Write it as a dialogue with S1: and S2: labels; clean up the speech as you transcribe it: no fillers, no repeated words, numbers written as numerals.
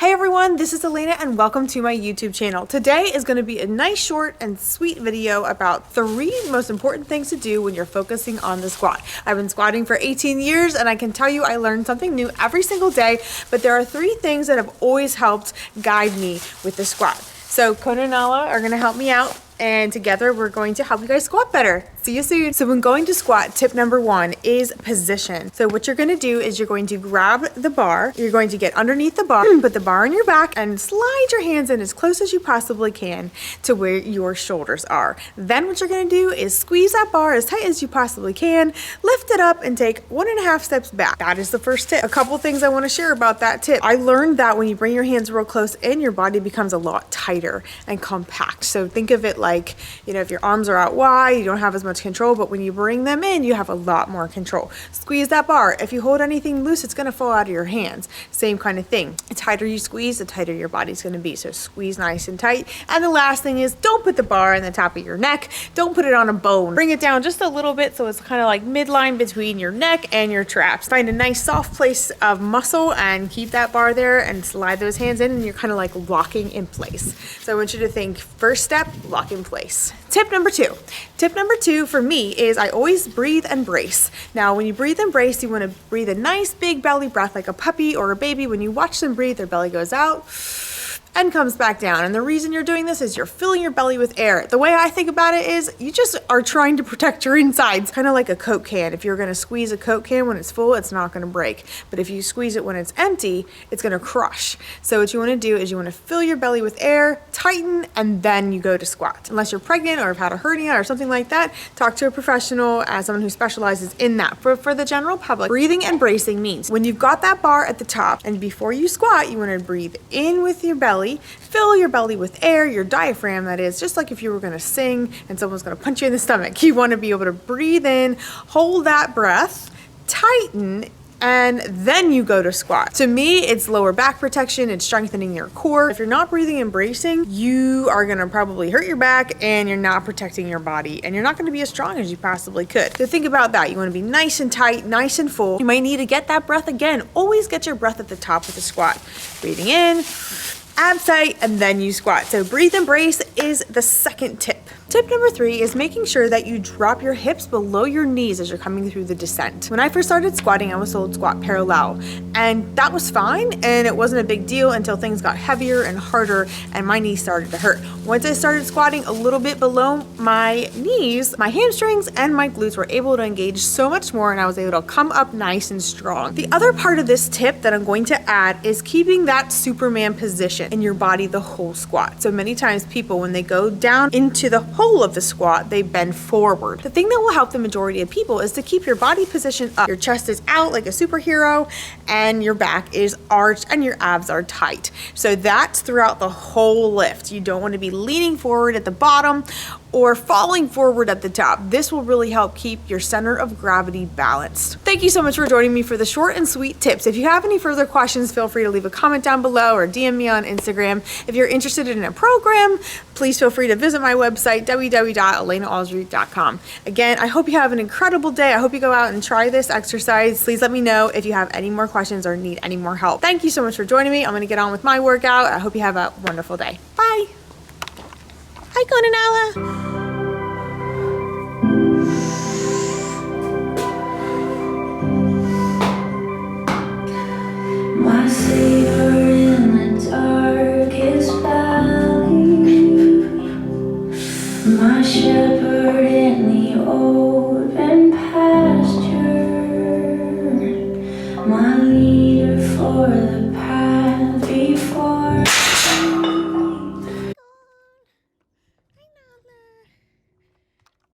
S1: Hey everyone, this is Elena and welcome to my YouTube channel. Today is going to be a nice short and sweet video about 3 most important things to do when you're focusing on the squat. I've been squatting for 18 years and I can tell you I learn something new every single day, but there are 3 things that have always helped guide me with the squat. So Kona and Nala are going to help me out and together we're going to help you guys squat better. See you soon. So when going to squat, tip number 1 is position. So what you're going to do is you're going to grab the bar, you're going to get underneath the bar, put the bar on your back and slide your hands in as close as you possibly can to where your shoulders are. Then what you're going to do is squeeze that bar as tight as you possibly can, lift it up and take 1.5 steps back. That is the first tip. A couple things I want to share about that tip. I learned that when you bring your hands real close in, your body becomes a lot tighter and compact. So think of it like, you know, if your arms are out wide, you don't have as much control, but when you bring them in, you have a lot more control. Squeeze that bar. If you hold anything loose, it's going to fall out of your hands. Same kind of thing. The tighter you squeeze, the tighter your body's going to be. So squeeze nice and tight. And the last thing is don't put the bar on the top of your neck. Don't put it on a bone. Bring it down just a little bit so it's kind of like midline between your neck and your traps. Find a nice soft place of muscle and keep that bar there and slide those hands in and you're kind of like locking in place. So I want you to think first step, lock in place. Tip number 2. Tip number 2 for me is I always breathe and brace. Now, when you breathe and brace, you want to breathe a nice big belly breath like a puppy or a baby. When you watch them breathe, their belly goes out and comes back down. And the reason you're doing this is you're filling your belly with air. The way I think about it is you just are trying to protect your insides, kind of like a Coke can. If you're going to squeeze a Coke can when it's full, it's not going to break. But if you squeeze it when it's empty, it's going to crush. So what you want to do is you want to fill your belly with air, tighten, and then you go to squat. Unless you're pregnant or have had a hernia or something like that, talk to a professional as someone who specializes in that. For the general public, breathing and bracing means when you've got that bar at the top and before you squat, you want to breathe in with your belly, fill your belly with air, your diaphragm that is, just like if you were going to sing and someone's going to punch you in the stomach. You want to be able to breathe in, hold that breath, tighten, and then you go to squat. To me, it's lower back protection, it's strengthening your core. If you're not breathing and bracing, you are gonna probably hurt your back and you're not protecting your body and you're not gonna be as strong as you possibly could. So think about that. You wanna be nice and tight, nice and full. You might need to get that breath again. Always get your breath at the top of the squat. Breathing in, abs tight, and then you squat. So breathe and brace is the second tip. Tip number 3 is making sure that you drop your hips below your knees as you're coming through the descent. When I first started squatting, I was told squat parallel, and that was fine, and it wasn't a big deal until things got heavier and harder, and my knees started to hurt. Once I started squatting a little bit below my knees, my hamstrings and my glutes were able to engage so much more, and I was able to come up nice and strong. The other part of this tip that I'm going to add is keeping that Superman position in your body the whole squat. So many times people, when they go down into the hole of the squat, they bend forward. The thing that will help the majority of people is to keep your body position up. Your chest is out like a superhero and your back is arched and your abs are tight. So that's throughout the whole lift. You don't want to be leaning forward at the bottom or falling forward at the top. This will really help keep your center of gravity balanced. Thank you so much for joining me for the short and sweet tips. If you have any further questions, feel free to leave a comment down below or DM me on Instagram. If you're interested in a program, please feel free to visit my website, www.elenaallsroot.com. Again, I hope you have an incredible day. I hope you go out and try this exercise. Please let me know if you have any more questions or need any more help. Thank you so much for joining me. I'm gonna get on with my workout. I hope you have a wonderful day. Bye. Hi, Kona Nala.
S2: My savior in the darkest valley, my shepherd in the open pasture, my leader for the